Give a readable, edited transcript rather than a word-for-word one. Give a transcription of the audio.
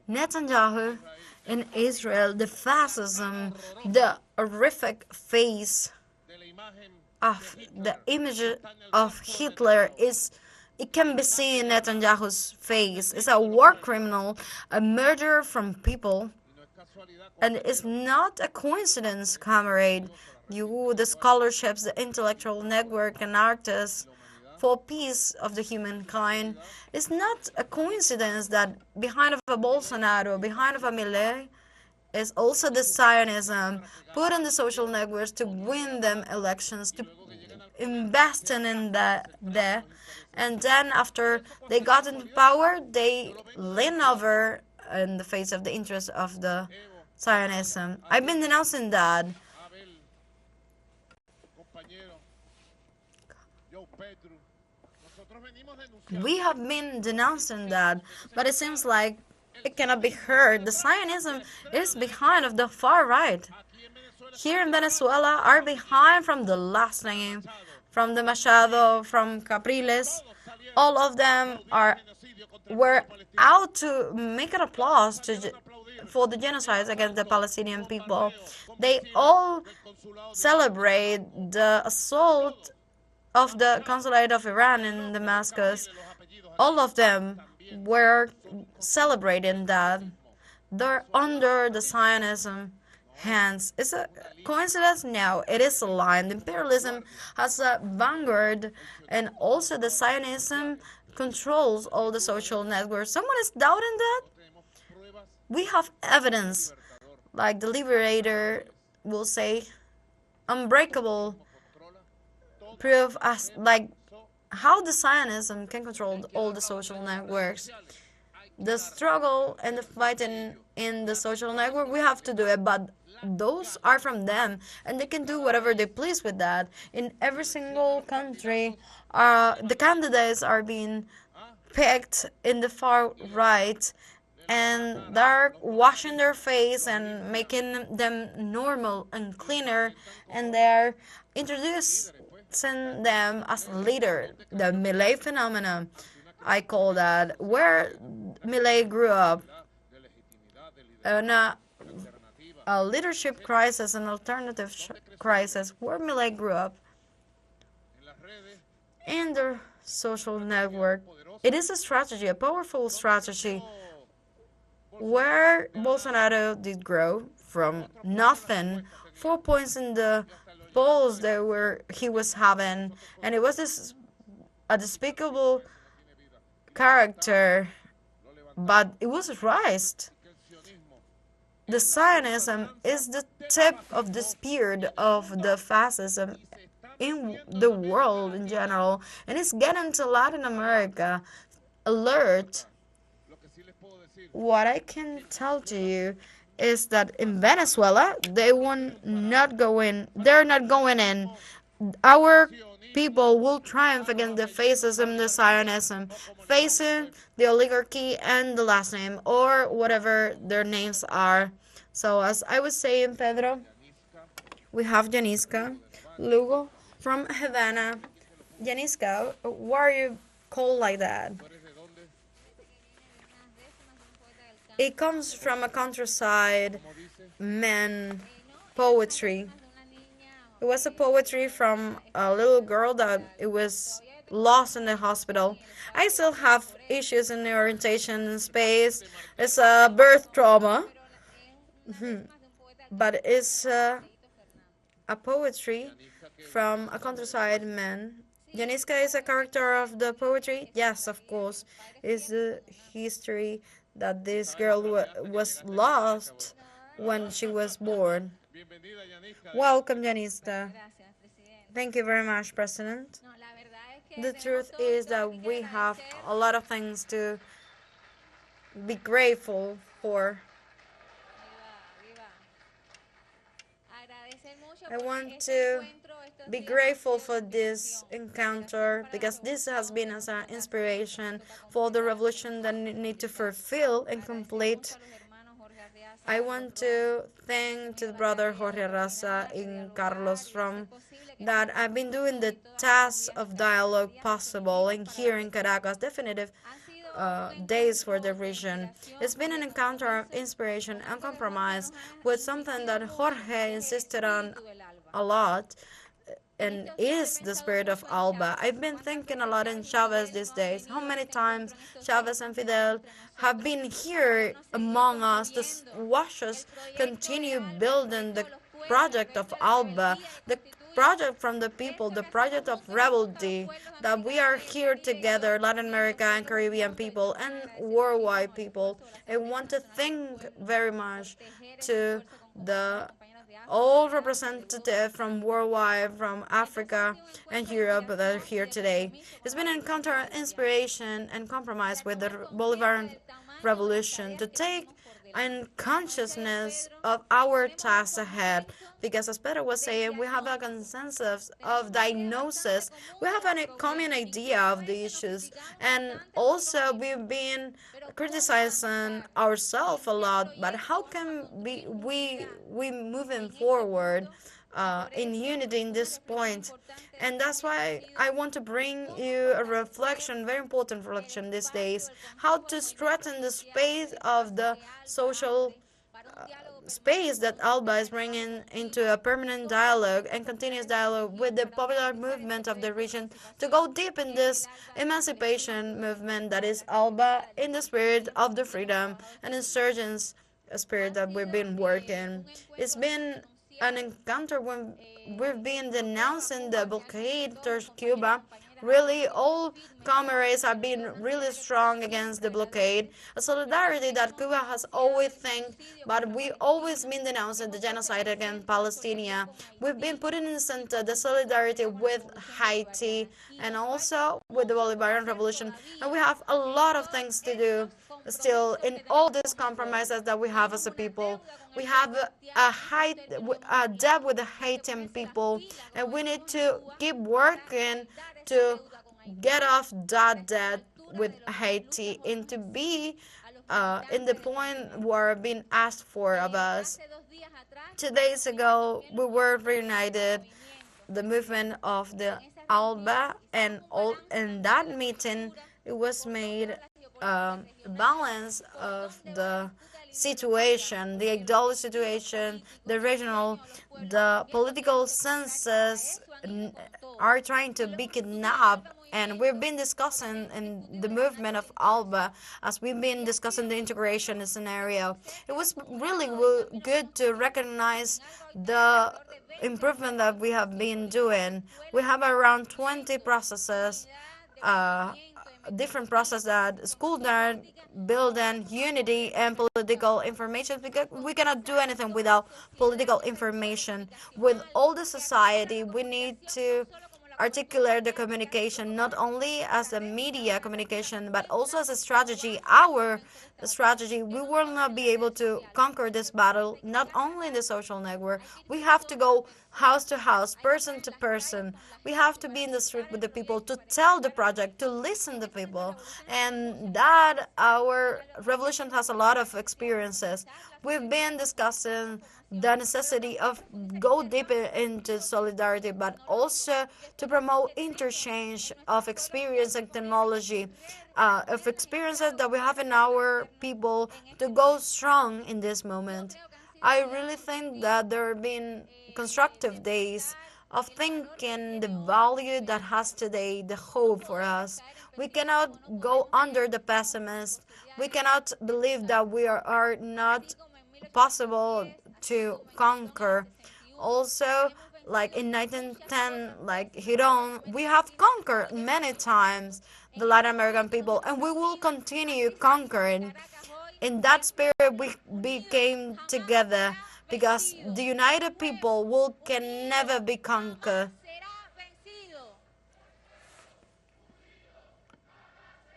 Netanyahu in Israel, the fascism, the horrific face of the image of Hitler it can be seen in Netanyahu's face. It's a war criminal, a murderer from people, and it's not a coincidence, comrade. You, the scholarships, the intellectual network, and artists for peace of the humankind. It's not a coincidence that behind of a Bolsonaro, behind of a Milei, is also the Zionism put on the social networks to win them elections, to invest in there. And then after they got into power, they lean over in the face of the interest of the Zionism. I've been denouncing that. We have been denouncing that, but it seems like it cannot be heard. The Zionism is behind of the far right. Here in Venezuela are behind from the last name, from the Machado, from Capriles. All of them were out to make an applause for the genocides against the Palestinian people. They all celebrate the assault of the consulate of Iran in Damascus. All of them were celebrating that. They're under the Zionism hands. Is a coincidence? No, it is a lie. The imperialism has a vanguard, and also the Zionism controls all the social networks. Someone is doubting that? We have evidence, like the Liberator will say, unbreakable proof as like how the Zionism can control all the social networks. The struggle and the fighting in the social network, we have to do it, but those are from them, and they can do whatever they please with that. In every single country, the candidates are being picked in the far right, and they're washing their face and making them normal and cleaner, and they're introducing them as leader. The Milei phenomenon, I call that, where Milei grew up, a leadership crisis, an alternative crisis, where Milei grew up, in the social network. It is a strategy, a powerful strategy, where Bolsonaro did grow from nothing, 4 points in the polls that he was having, and it was a despicable character, but it was raised. The Zionism is the tip of the spear of the fascism in the world in general, and it's getting to Latin America. Alert. What I can tell to you is that in Venezuela, they're not going in. Our people will triumph against the fascism, the Zionism, facing the oligarchy and the last name, or whatever their names are. So as I was saying, Pedro, we have Janisa Lugo from Havana. Janisa, why are you called like that? It comes from a countryside man poetry. It was a poetry from a little girl that it was lost in the hospital. I still have issues in the orientation in space. It's a birth trauma. But it's a poetry from a countryside man. Janisa is a character of the poetry? Yes, of course. It's the history that this girl was lost when she was born. Welcome, Janisa. Thank you very much, President. The truth is that we have a lot of things to be grateful for. I want to be grateful for this encounter because this has been as an inspiration for the revolution that we need to fulfill and complete. I want to thank the brother Jorge Raza and Carlos from that I've been doing the task of dialogue possible, and here in Caracas, definitive days for the region. It's been an encounter of inspiration and compromise with something that Jorge insisted on a lot, and is the spirit of ALBA. I've been thinking a lot in Chavez these days. How many times Chavez and Fidel have been here among us to watch us continue building the project of ALBA, the project from the people, the project of rebellion, that we are here together, Latin America and Caribbean people and worldwide people. I want to thank very much to the all representatives from worldwide, from Africa and Europe that are here today. It's been an encounter of inspiration and compromise with the Bolivarian Revolution to take and consciousness of our tasks ahead, because as Pedro was saying, we have a consensus of diagnosis, we have a common idea of the issues, and also we've been criticizing ourselves a lot, but how can we moving forward in unity in this point? And that's why I want to bring you a reflection, very important reflection these days, how to strengthen the space of the social space that ALBA is bringing into a permanent dialogue and continuous dialogue with the popular movement of the region to go deep in this emancipation movement that is ALBA in the spirit of the freedom and insurgents spirit that we've been working. It's been an encounter when we've been denouncing the blockade towards Cuba. Really, all comrades have been really strong against the blockade, a solidarity that Cuba has always thanked, but we always been denouncing the genocide against Palestine. We've been putting in the center the solidarity with Haiti and also with the Bolivarian Revolution, and we have a lot of things to do still in all these compromises that we have as a people. We have a debt with the Haitian people, and we need to keep working to get off that debt with Haiti and to be in the point where being asked for of us. 2 days ago, we were reunited, the movement of the ALBA, and all in that meeting, it was made balance of the situation, the ideology situation, the regional, the political census are trying to be kidnapped. And we've been discussing in the movement of ALBA, as we've been discussing the integration scenario. It was really good to recognize the improvement that we have been doing. We have around 20 processes, different process that school that building unity and political information, because we cannot do anything without political information. With all the society, we need to articulate the communication not only as a media communication but also as a strategy, our strategy. We will not be able to conquer this battle not only in the social network. We have to go house to house, person to person. We have to be in the street with the people to tell the project, to listen to people, and that our revolution has a lot of experiences. We've been discussing the necessity of go deeper into solidarity, but also to promote interchange of experience and technology, of experiences that we have in our people to go strong in this moment. I really think that there have been constructive days of thinking the value that has today, the hope for us. We cannot go under the pessimist. We cannot believe that we are not possible to conquer. Also, like in 1910, like Hiron, we have conquered many times the Latin American people, and we will continue conquering. In that spirit, we came together, because the united people can never be conquered.